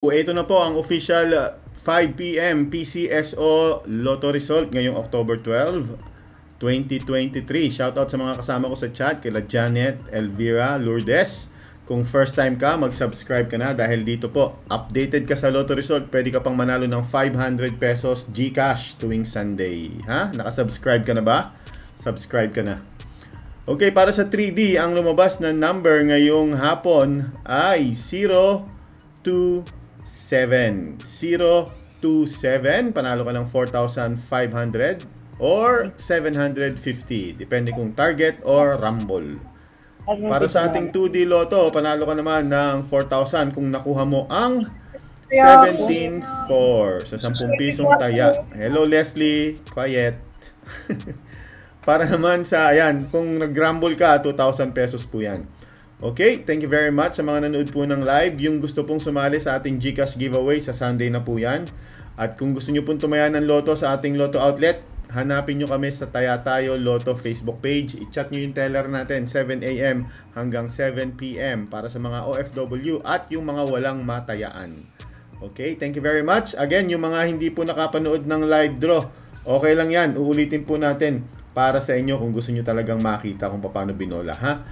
Ito na po ang official 5 p.m. PCSO Lotto result ngayong October 12, 2023. Shoutout sa mga kasama ko sa chat, kila Janet, Elvira, Lourdes. Kung first time ka, mag-subscribe ka na dahil dito po, updated ka sa Lotto result, pwede ka pang manalo ng 500 pesos GCash tuwing Sunday. Ha? Nakasubscribe ka na ba? Subscribe ka na. Okay, para sa 3D, ang lumabas na number ngayong hapon ay 027. 027, panalo ka ng 4,500 or 750, depende kung target or rumble. Para sa ating 2D Lotto, panalo ka naman ng 4,000 kung nakuha mo ang 17.4 sa 10 pisong taya. Hello Leslie, quiet. Para naman sa, ayan, kung nag-rumble ka, 2,000 pesos po yan. Okay, thank you very much sa mga nanood po ng live. Yung gusto pong sumali sa ating GCash giveaway, sa Sunday na po yan. At kung gusto nyo pong tumayan ng Lotto sa ating Lotto outlet, hanapin nyo kami sa Taya Tayo Lotto Facebook page. I-chat nyo yung teller natin, 7 a.m. hanggang 7 p.m. para sa mga OFW at yung mga walang matayaan. Okay, thank you very much. Again, yung mga hindi po nakapanood ng live draw, okay lang yan. Uulitin po natin para sa inyo kung gusto nyo talagang makita kung paano binola, ha?